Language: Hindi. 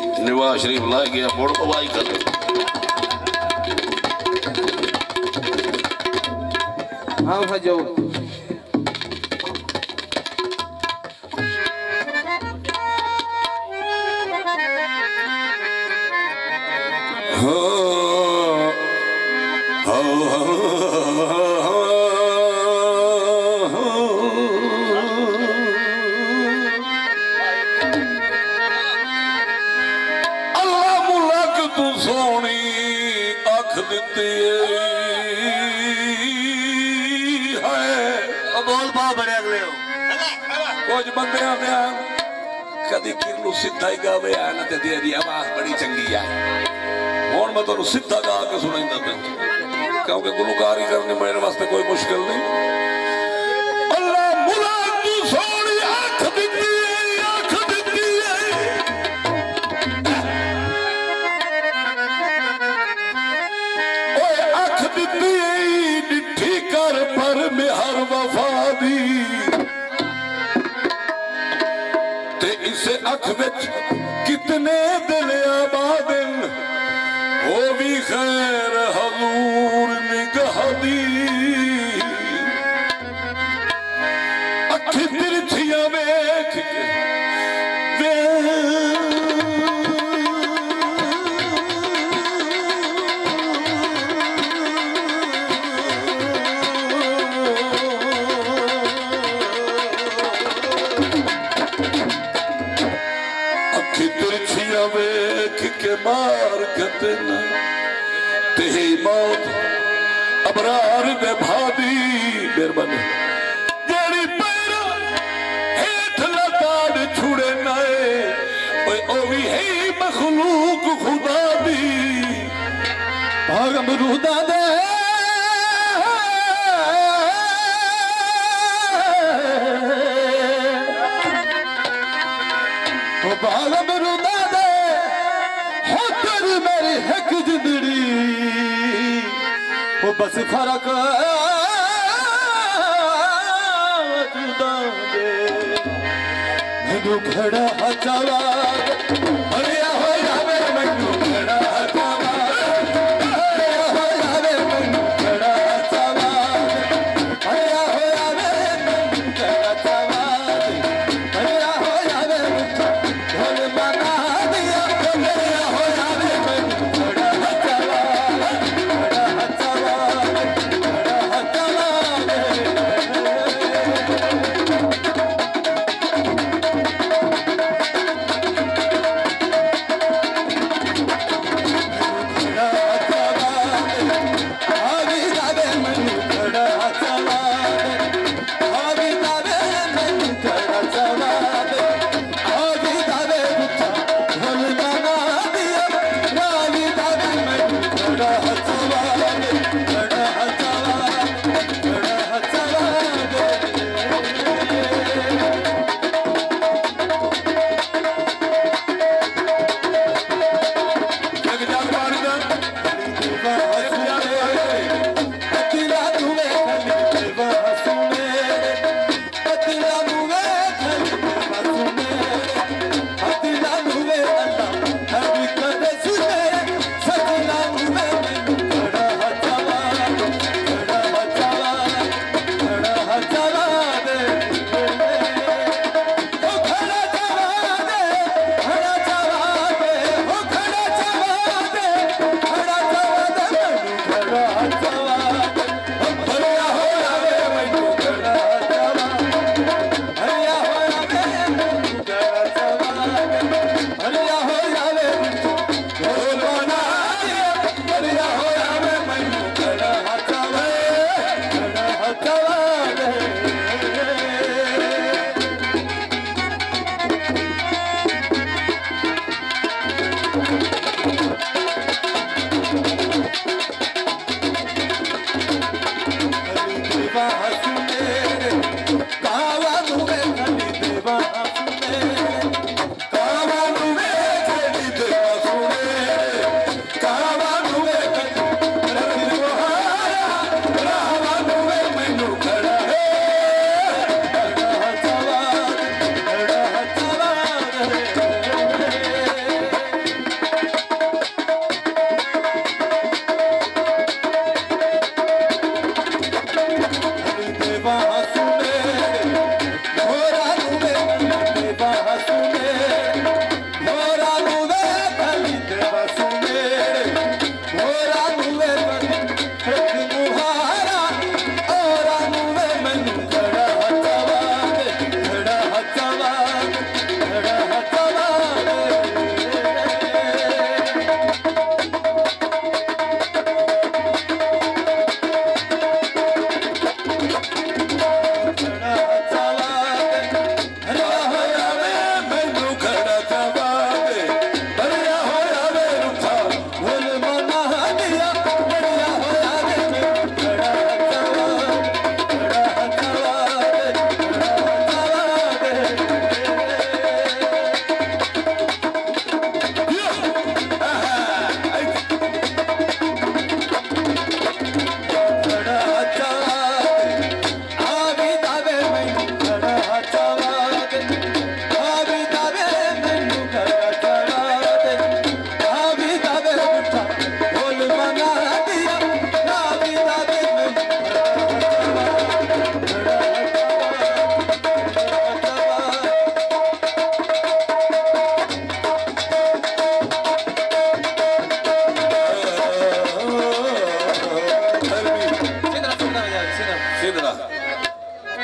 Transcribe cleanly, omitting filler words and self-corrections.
निवाज शरीफ ला गया मुड़ पवाई कर हाँ भजो कुछ बंदे आते कदी किरनू सीधा ही गावे ना ते तेरी आवाज बड़ी चंगी है हुण मैं तुहानू सीधा गा के सुनाइंदा पे क्योंकि गुलकारी करनी मेरे वास्ते कोई मुश्किल नहीं अल्लाह मुला तू सोनी आंख दित्ती है ओए आंख दित्ती डिठी कर पर में हर वफा दी अख विच कितने दिल आबादिन वो भी खैर हजूर निगाह दी अखी तिरछियां वेख के मार गतना ते मौत अबरार दे भादी मेहरबानी जेड़ी पैरा हेठ लताड़ छुड़े नाए ओए ओ भी है मखलूक खुदा दी भागम रूदा दे ओ भागम रूदा दे मेरी हक जिंदड़ी वो बस फर्क जुदा दे मैनू खड़ा चला